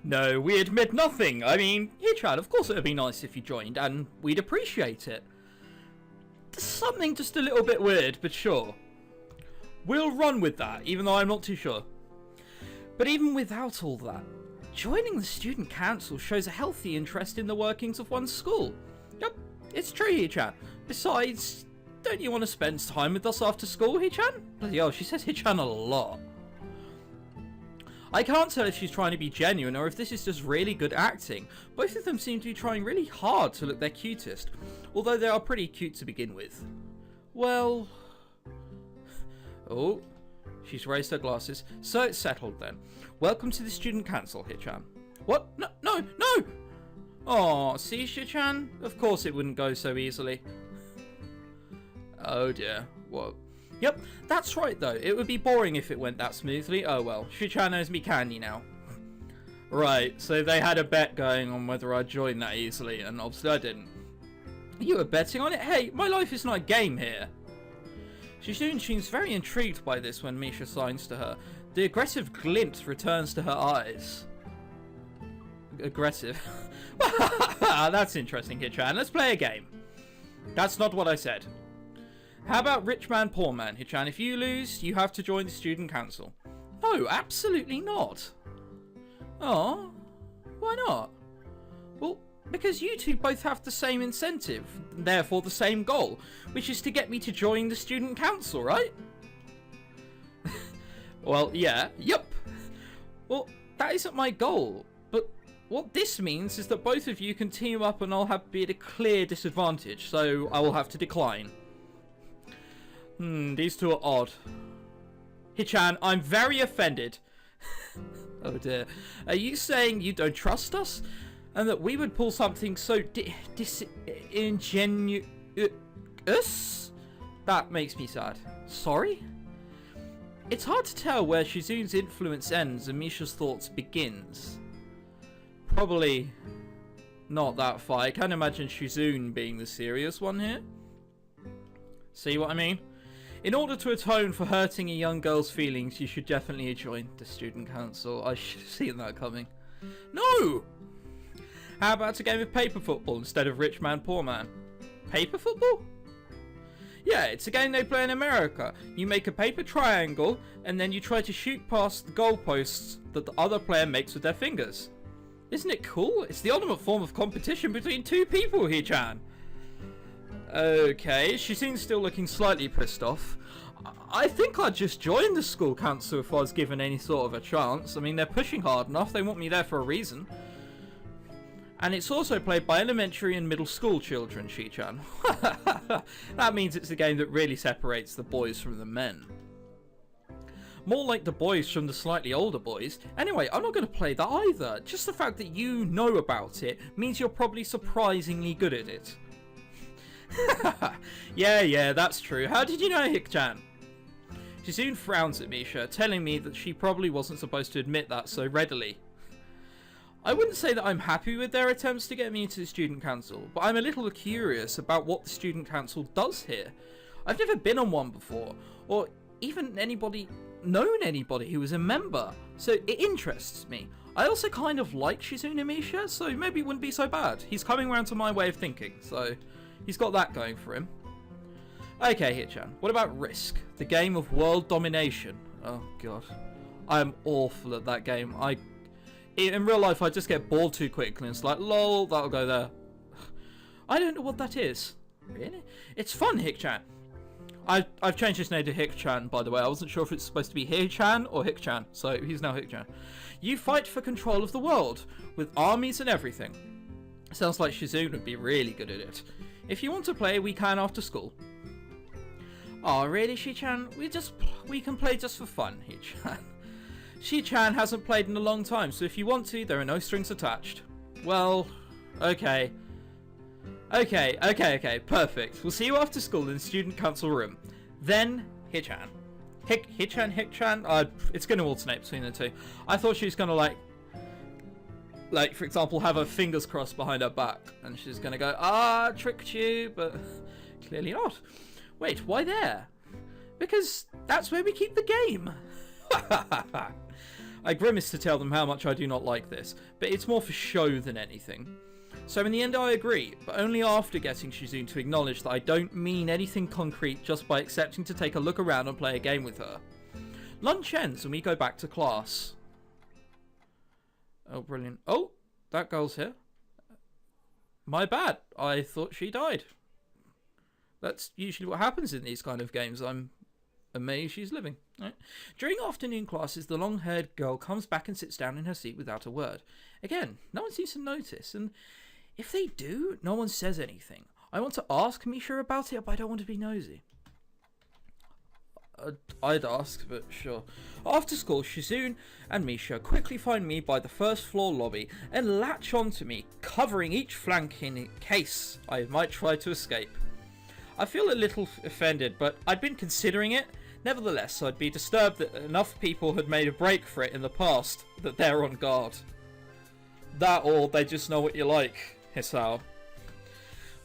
No, we admit nothing. I mean, Hichan, of course it would be nice if you joined, and we'd appreciate it. There's something just a little bit weird, but sure. We'll run with that, even though I'm not too sure. But even without all that, joining the student council shows a healthy interest in the workings of one's school. Yep, it's true, Hichan. Besides, don't you want to spend time with us after school, Hichan? Bloody hell, she says Hichan a lot. I can't tell if she's trying to be genuine or if this is just really good acting. Both of them seem to be trying really hard to look their cutest, although they are pretty cute to begin with. Well... Oh, she's raised her glasses. So it's settled then. Welcome to the student council, Hichan. What? No, no, no! Aw, see, Hichan? Of course it wouldn't go so easily. Oh dear, what? Yep, that's right though. It would be boring if it went that smoothly. Oh well, Hichan owes me candy now. Right, so they had a bet going on whether I'd join that easily, and obviously I didn't. You were betting on it? Hey, my life is not a game here. She soon seems very intrigued by this when Misha signs to her. The aggressive glint returns to her eyes. Aggressive? That's interesting, Hichan. Let's play a game. That's not what I said. How about rich man, poor man, Hichan? If you lose, you have to join the student council. No, absolutely not. Oh, why not? Well, because you two both have the same incentive, therefore the same goal, which is to get me to join the student council, right? Well, yeah, yep. Well, that isn't my goal, but what this means is that both of you can team up and I'll be at a clear disadvantage, so I will have to decline. These two are odd. Hichan, I'm very offended. Oh dear. Are you saying you don't trust us? And that we would pull something so disingenuous? That makes me sad. Sorry? It's hard to tell where Shizune's influence ends and Misha's thoughts begins. Probably not that far. I can't imagine Shizune being the serious one here. See what I mean? In order to atone for hurting a young girl's feelings, you should definitely join the student council. I should have seen that coming. No! How about a game of paper football instead of rich man, poor man? Paper football? Yeah, it's a game they play in America. You make a paper triangle, and then you try to shoot past the goalposts that the other player makes with their fingers. Isn't it cool? It's the ultimate form of competition between two people, Hichan. Okay, she seems still looking slightly pissed off. I think I'd just join the school council if I was given any sort of a chance. I mean, they're pushing hard enough. They want me there for a reason. And it's also played by elementary and middle school children, Shi-chan. That means it's a game that really separates the boys from the men. More like the boys from the slightly older boys. Anyway, I'm not going to play that either. Just the fact that you know about it means you're probably surprisingly good at it. Yeah, that's true. How did you know, Hik-chan? She soon frowns at Misha, telling me that she probably wasn't supposed to admit that so readily. I wouldn't say that I'm happy with their attempts to get me into the student council, but I'm a little curious about what the student council does here. I've never been on one before, or even known anybody who was a member, so it interests me. I also kind of like Shizune Misha, so maybe it wouldn't be so bad. He's coming around to my way of thinking, so he's got that going for him. Okay, Hichan, what about Risk, the game of world domination? Oh god, I am awful at that game. In real life, I just get bored too quickly, and it's like, lol, that'll go there. I don't know what that is. Really? It's fun, Hik-chan. I've changed his name to Hik-chan, by the way. I wasn't sure if it's supposed to be Hik-chan or Hik-chan, so he's now Hik-chan. You fight for control of the world, with armies and everything. Sounds like Shizune would be really good at it. If you want to play, we can after school. Oh, really, Shi-chan? We can play just for fun, Hik-chan. Shi-chan hasn't played in a long time, so if you want to, there are no strings attached. Well, okay. Okay, perfect. We'll see you after school in the student council room. Then, Hichan. Hichan? It's going to alternate between the two. I thought she was going to, like, for example, have her fingers crossed behind her back, and she's going to go, tricked you, but clearly not. Wait, why there? Because that's where we keep the game. I grimace to tell them how much I do not like this, but it's more for show than anything. So in the end I agree, but only after getting Shizune to acknowledge that I don't mean anything concrete just by accepting to take a look around and play a game with her. Lunch ends and we go back to class. Oh, brilliant. Oh, that girl's here. My bad. I thought she died. That's usually what happens in these kind of games. I'm amazed she's living. Right. During afternoon classes, the long-haired girl comes back and sits down in her seat without a word. Again, no one seems to notice, and if they do, no one says anything. I want to ask Misha about it, but I don't want to be nosy. I'd ask, but sure. After school, Shizune and Misha quickly find me by the first floor lobby and latch onto me, covering each flank in case I might try to escape. I feel a little offended, but I'd been considering it. Nevertheless, I'd be disturbed that enough people had made a break for it in the past that they're on guard. That or they just know what you like, Hisao.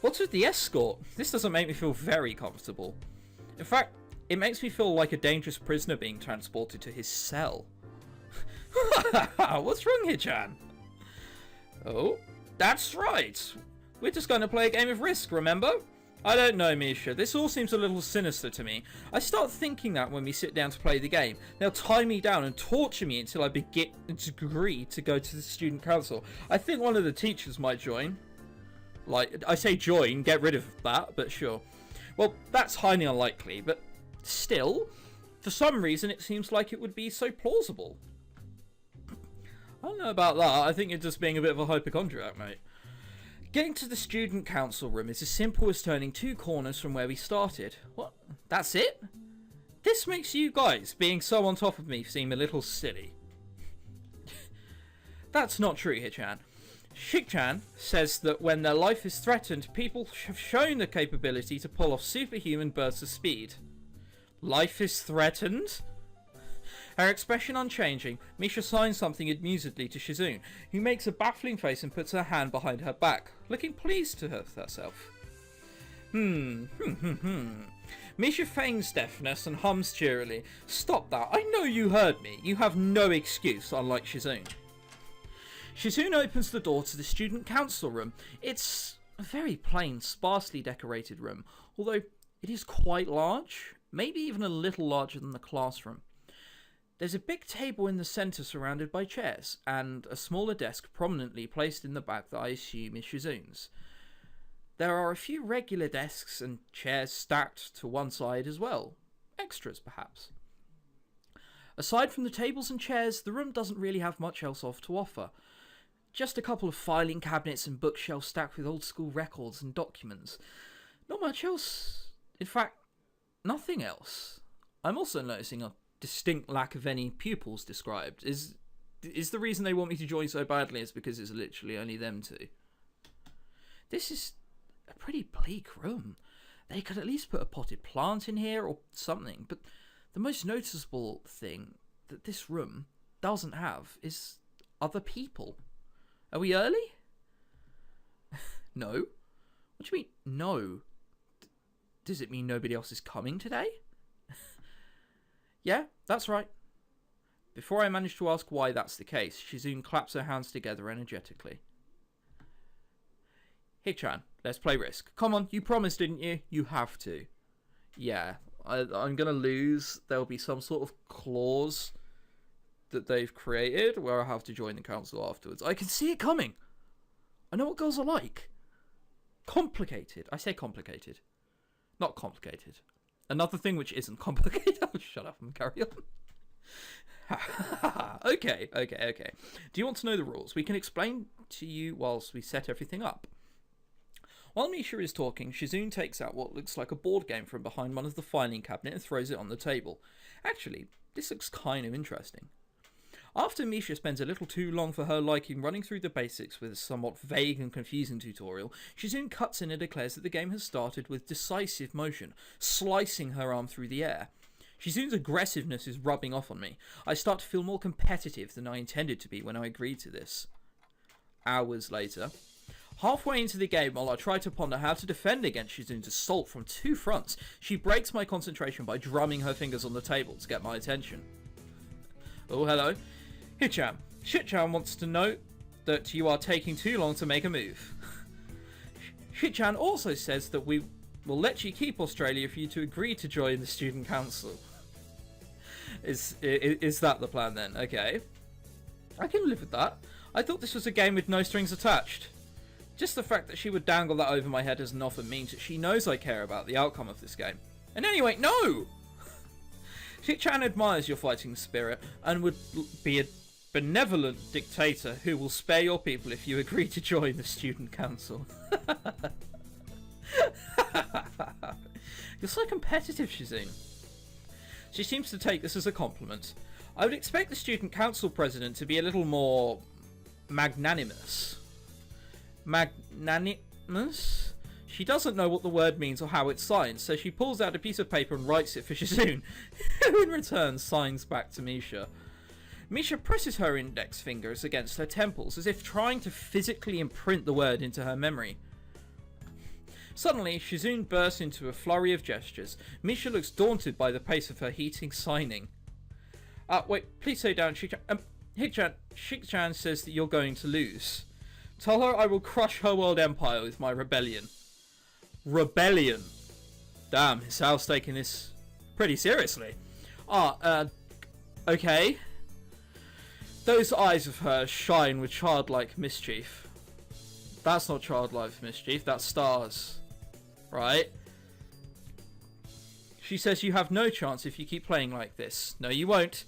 What's with the escort? This doesn't make me feel very comfortable. In fact, it makes me feel like a dangerous prisoner being transported to his cell. What's wrong here, Chan? Oh, that's right. We're just going to play a game of Risk, remember? I don't know, Misha. This all seems a little sinister to me. I start thinking that when we sit down to play the game, they'll tie me down and torture me until I agree to go to the student council. I think one of the teachers might join. Like, I say join, get rid of that, but sure. Well, that's highly unlikely, but still, for some reason it seems like it would be so plausible. I don't know about that. I think you're just being a bit of a hypochondriac, mate. Getting to the student council room is as simple as turning 2 corners from where we started. What? That's it? This makes you guys being so on top of me seem a little silly. That's not true, Hichan. Shik-chan says that when their life is threatened, people have shown the capability to pull off superhuman bursts of speed. Life is threatened? Her expression unchanging, Misha signs something amusedly to Shizune, who makes a baffling face and puts her hand behind her back, looking pleased to herself. Misha feigns deafness and hums cheerily. Stop that, I know you heard me. You have no excuse, unlike Shizune. Shizune opens the door to the student council room. It's a very plain, sparsely decorated room, although it is quite large, maybe even a little larger than the classroom. There's a big table in the centre surrounded by chairs, and a smaller desk prominently placed in the back that I assume is Shizune's. There are a few regular desks and chairs stacked to one side as well. Extras, perhaps. Aside from the tables and chairs, the room doesn't really have much else to offer. Just a couple of filing cabinets and bookshelves stacked with old school records and documents. Not much else. In fact, nothing else. I'm also noticing a distinct lack of any pupils described. Is the reason they want me to join so badly is because it's literally only them two? This is a pretty bleak room. They could at least put a potted plant in here or something, but the most noticeable thing that this room doesn't have is other people. Are we early? No. What do you mean, no? Does it mean nobody else is coming today? Yeah, that's right. Before I manage to ask why that's the case, Shizune claps her hands together energetically. Hichan, let's play Risk. Come on, you promised, didn't you? You have to. Yeah, I'm going to lose. There'll be some sort of clause that they've created where I have to join the council afterwards. I can see it coming. I know what girls are like. Complicated. I say complicated. Not complicated. Another thing which isn't complicated. Oh, shut up and carry on. Okay. Do you want to know the rules? We can explain to you whilst we set everything up. While Misha is talking, Shizune takes out what looks like a board game from behind one of the filing cabinet and throws it on the table. Actually, this looks kind of interesting. After Misha spends a little too long for her liking running through the basics with a somewhat vague and confusing tutorial, Shizune cuts in and declares that the game has started with decisive motion, slicing her arm through the air. Shizune's aggressiveness is rubbing off on me. I start to feel more competitive than I intended to be when I agreed to this. Hours later, halfway into the game, while I try to ponder how to defend against Shizune's assault from 2 fronts, she breaks my concentration by drumming her fingers on the table to get my attention. Oh, hello. Hichan, Shichan wants to note that you are taking too long to make a move. Shichan also says that we will let you keep Australia for you to agree to join the student council. Is that the plan then? Okay. I can live with that. I thought this was a game with no strings attached. Just the fact that she would dangle that over my head as an offer means that she knows I care about the outcome of this game. And anyway, no! Shichan admires your fighting spirit and would be a benevolent dictator who will spare your people if you agree to join the student council. You're so competitive, Shizune. She seems to take this as a compliment. I would expect the student council president to be a little more magnanimous. Magnanimous? She doesn't know what the word means or how it's signed, so she pulls out a piece of paper and writes it for Shizune, who in return signs back to Misha. Misha presses her index fingers against her temples as if trying to physically imprint the word into her memory. Suddenly, Shizune bursts into a flurry of gestures. Misha looks daunted by the pace of her heating signing. Wait, please say down, Shichan. Shichan says that you're going to lose. Tell her I will crush her world empire with my rebellion. Rebellion? Damn, Hisao's taking this pretty seriously. Okay. Those eyes of hers shine with childlike mischief. That's not childlike mischief, that's stars. Right? She says you have no chance if you keep playing like this. No, you won't.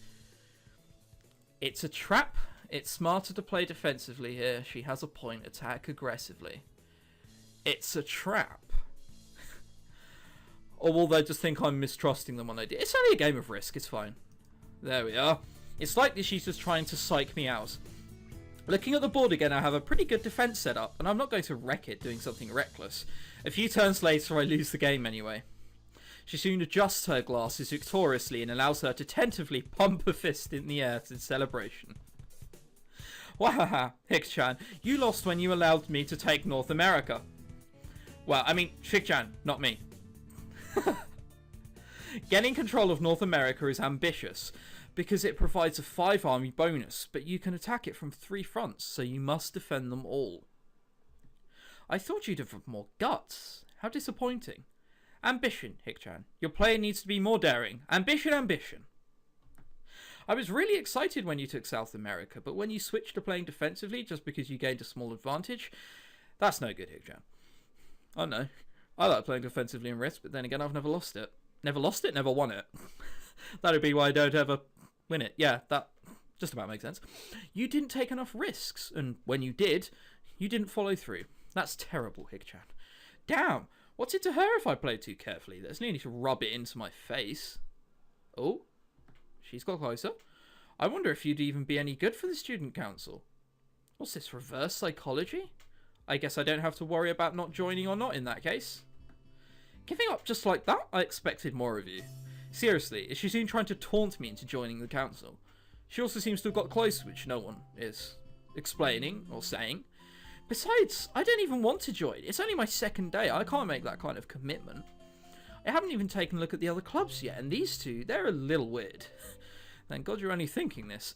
It's a trap. It's smarter to play defensively here. She has a point. Attack aggressively. It's a trap. Or will they just think I'm mistrusting them when I do? It's only a game of Risk. It's fine. There we are. It's likely she's just trying to psych me out. Looking at the board again, I have a pretty good defense set up, and I'm not going to wreck it doing something reckless. A few turns later, I lose the game anyway. She soon adjusts her glasses victoriously and allows her to tentatively pump a fist in the air in celebration. Wahaha, Hicks-chan, you lost when you allowed me to take North America. Well, I mean, Shik-chan, not me. Getting control of North America is ambitious, because it provides a 5-army bonus, but you can attack it from 3 fronts, so you must defend them all. I thought you'd have more guts. How disappointing. Ambition, Hicks-chan. Your player needs to be more daring. Ambition, ambition. I was really excited when you took South America, but when you switched to playing defensively just because you gained a small advantage, that's no good, Hicks-chan. Oh no. I like playing defensively in Risk, but then again, I've never lost it. Never lost it, never won it. That'd be why I don't ever win it. Yeah, that just about makes sense. You didn't take enough risks, and when you did, you didn't follow through. That's terrible, Hicks-chan. Damn, what's it to her if I play too carefully? There's no need to rub it into my face. Oh, she's got closer. I wonder if you'd even be any good for the student council. What's this, reverse psychology? I guess I don't have to worry about not joining or not in that case. Giving up just like that? I expected more of you. Seriously, is she soon trying to taunt me into joining the council? She also seems to have got close, which no one is explaining or saying. Besides, I don't even want to join. It's only my second day. I can't make that kind of commitment. I haven't even taken a look at the other clubs yet, and these two, they're a little weird. Thank God you're only thinking this.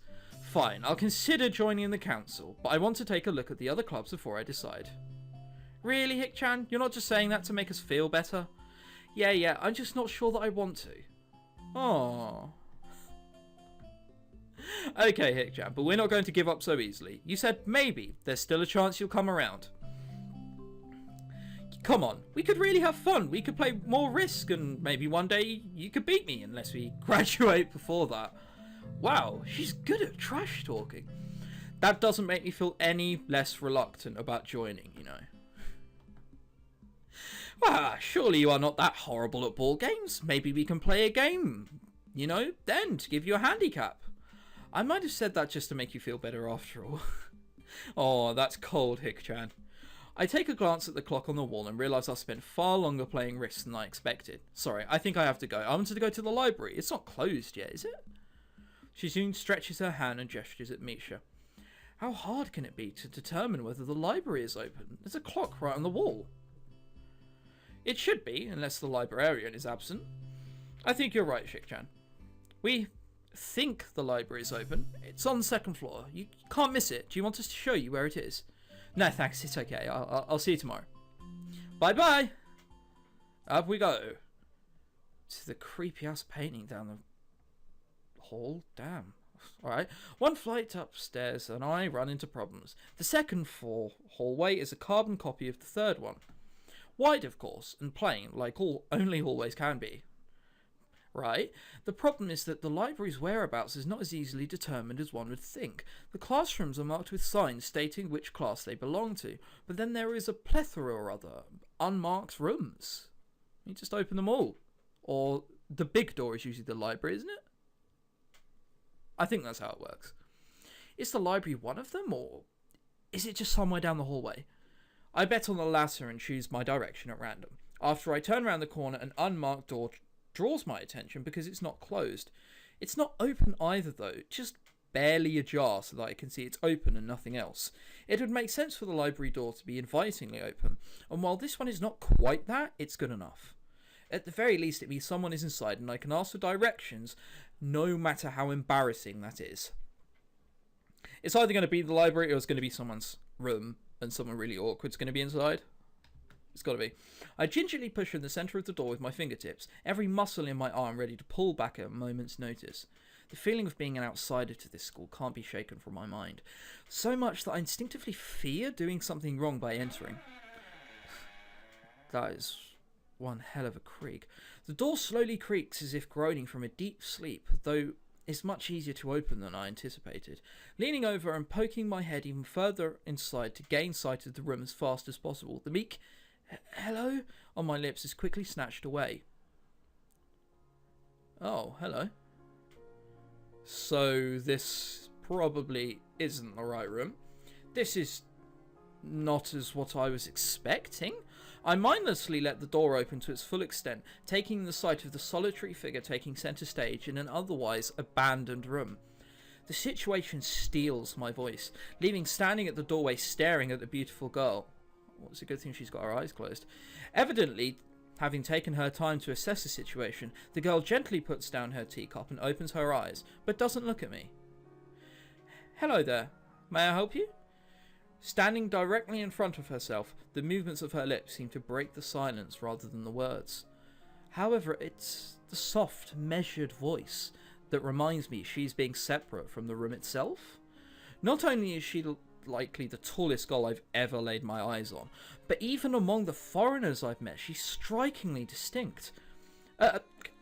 Fine, I'll consider joining the council, but I want to take a look at the other clubs before I decide. Really, Hicks-chan? You're not just saying that to make us feel better? Yeah, I'm just not sure that I want to. Aww. Okay, Hicks-chan, but we're not going to give up so easily. You said maybe. There's still a chance you'll come around. Come on, we could really have fun. We could play more Risk, and maybe one day you could beat me, unless we graduate before that. Wow, she's good at trash talking. That doesn't make me feel any less reluctant about joining, you know. Well, surely you are not that horrible at ball games. Maybe we can play a game, you know, then to give you a handicap. I might have said that just to make you feel better after all. Oh, that's cold, Hicks-chan. I take a glance at the clock on the wall and realise I've spent far longer playing Risk than I expected. Sorry, I think I have to go. I wanted to go to the library. It's not closed yet, is it? She soon stretches her hand and gestures at Misha. How hard can it be to determine whether the library is open? There's a clock right on the wall. It should be, unless the librarian is absent. I think you're right, Shik-chan. We think the library is open. It's on the second floor. You can't miss it. Do you want us to show you where it is? No, thanks. It's okay. I'll see you tomorrow. Bye-bye. Up we go. To the creepy-ass painting down the hall. Damn. Alright. One flight upstairs and I run into problems. The second floor hallway is a carbon copy of the third one. Wide, of course, and plain, like only hallways can be. Right? The problem is that the library's whereabouts is not as easily determined as one would think. The classrooms are marked with signs stating which class they belong to, but then there is a plethora or other unmarked rooms. You just open them all. Or the big door is usually the library, isn't it? I think that's how it works. Is the library one of them, or is it just somewhere down the hallway? I bet on the latter and choose my direction at random. After I turn around the corner, an unmarked door draws my attention because it's not closed. It's not open either though, just barely ajar so that I can see it's open and nothing else. It would make sense for the library door to be invitingly open, and while this one is not quite that, it's good enough. At the very least, it means someone is inside and I can ask for directions, no matter how embarrassing that is. It's either going to be the library or it's going to be someone's room, and someone really awkward's going to be inside. It's got to be. I gingerly push in the centre of the door with my fingertips, every muscle in my arm ready to pull back at a moment's notice. The feeling of being an outsider to this school can't be shaken from my mind, so much that I instinctively fear doing something wrong by entering. That is one hell of a creak. The door slowly creaks as if groaning from a deep sleep, though it's much easier to open than I anticipated. Leaning over and poking my head even further inside to gain sight of the room as fast as possible, the meek hello on my lips is quickly snatched away. Oh, hello. So this probably isn't the right room. This is not as what I was expecting. I mindlessly let the door open to its full extent, taking the sight of the solitary figure taking centre stage in an otherwise abandoned room. The situation steals my voice, leaving standing at the doorway staring at the beautiful girl. Well, it's a good thing she's got her eyes closed. Evidently, having taken her time to assess the situation, the girl gently puts down her teacup and opens her eyes, but doesn't look at me. Hello there. May I help you? Standing directly in front of herself, the movements of her lips seem to break the silence rather than the words. However, it's the soft, measured voice that reminds me she's being separate from the room itself. Not only is she likely the tallest girl I've ever laid my eyes on, but even among the foreigners I've met, she's strikingly distinct.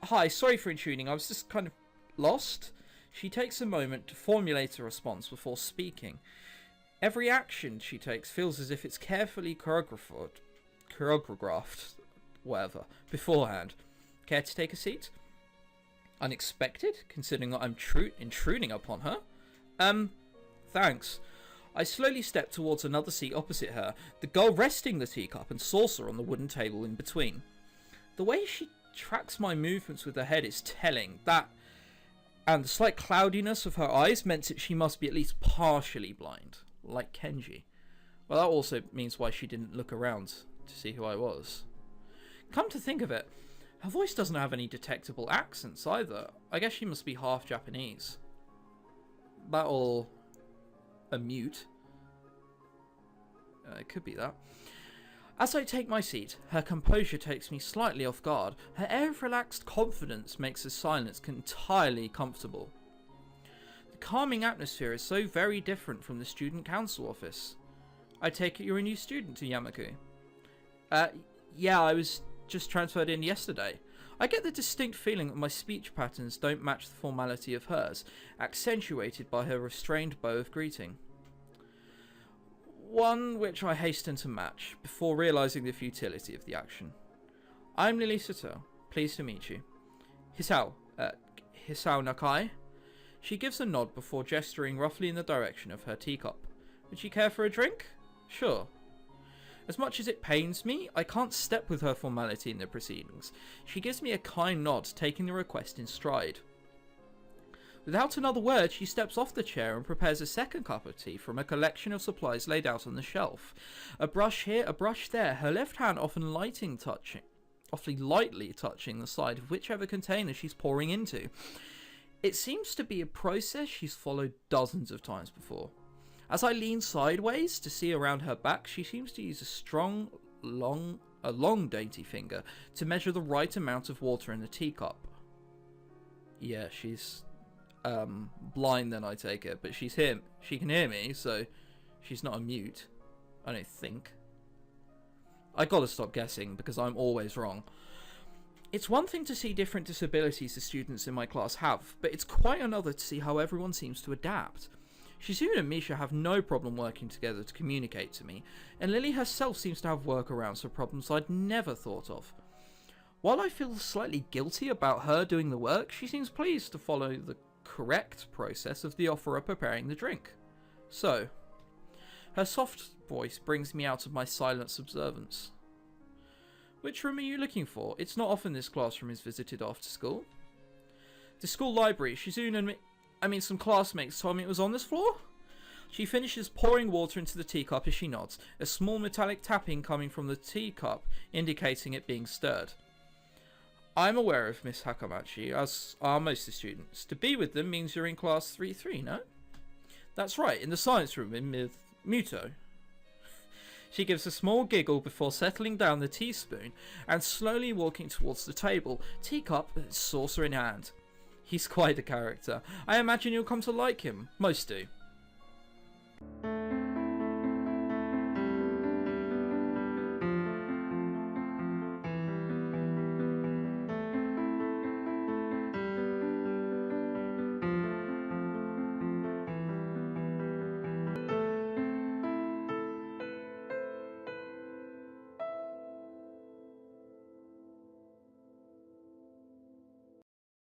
Hi, sorry for intruding, I was just kind of lost. She takes a moment to formulate a response before speaking. Every action she takes feels as if it's carefully choreographed, whatever, beforehand. Care to take a seat? Unexpected, considering that I'm intruding upon her. Thanks. I slowly step towards another seat opposite her, the girl resting the teacup and saucer on the wooden table in between. The way she tracks my movements with her head is telling, that, and the slight cloudiness of her eyes meant that she must be at least partially blind. Like Kenji. Well, that also means why she didn't look around to see who I was. Come to think of it, her voice doesn't have any detectable accents either. I guess she must be half Japanese. That or a mute. It could be that. As I take my seat, her composure takes me slightly off guard. Her air of relaxed confidence makes the silence entirely comfortable. The calming atmosphere is so very different from the student council office. I take it you're a new student to Yamaku? Yeah, I was just transferred in yesterday. I get the distinct feeling that my speech patterns don't match the formality of hers, accentuated by her restrained bow of greeting. One which I hasten to match, before realising the futility of the action. I'm Lily Sato, pleased to meet you. Hisao Nakai? She gives a nod before gesturing roughly in the direction of her teacup. Would you care for a drink? Sure. As much as it pains me, I can't step with her formality in the proceedings. She gives me a kind nod, taking the request in stride. Without another word, she steps off the chair and prepares a second cup of tea from a collection of supplies laid out on the shelf. A brush here, a brush there, her left hand often lightly touching the side of whichever container she's pouring into. It seems to be a process she's followed dozens of times before. As I lean sideways to see around her back, she seems to use a long dainty finger to measure the right amount of water in the teacup. Yeah, she's blind then, I take it, but she can hear me, so she's not a mute, I don't think. I gotta stop guessing because I'm always wrong. It's one thing to see different disabilities the students in my class have, but it's quite another to see how everyone seems to adapt. Shizune and Misha have no problem working together to communicate to me, and Lily herself seems to have workarounds for problems I'd never thought of. While I feel slightly guilty about her doing the work, she seems pleased to follow the correct process of the offerer preparing the drink. So, her soft voice brings me out of my silent observance. Which room are you looking for? It's not often this classroom is visited after school. The school library. Shizune and some classmates told me it was on this floor? She finishes pouring water into the teacup as she nods, a small metallic tapping coming from the teacup indicating it being stirred. I'm aware of Miss Hakamachi, as are most of the students. To be with them means you're in class 3-3, no? That's right, in the science room with Muto. She gives a small giggle before settling down the teaspoon and slowly walking towards the table, teacup and saucer in hand. He's quite a character. I imagine you'll come to like him. Most do.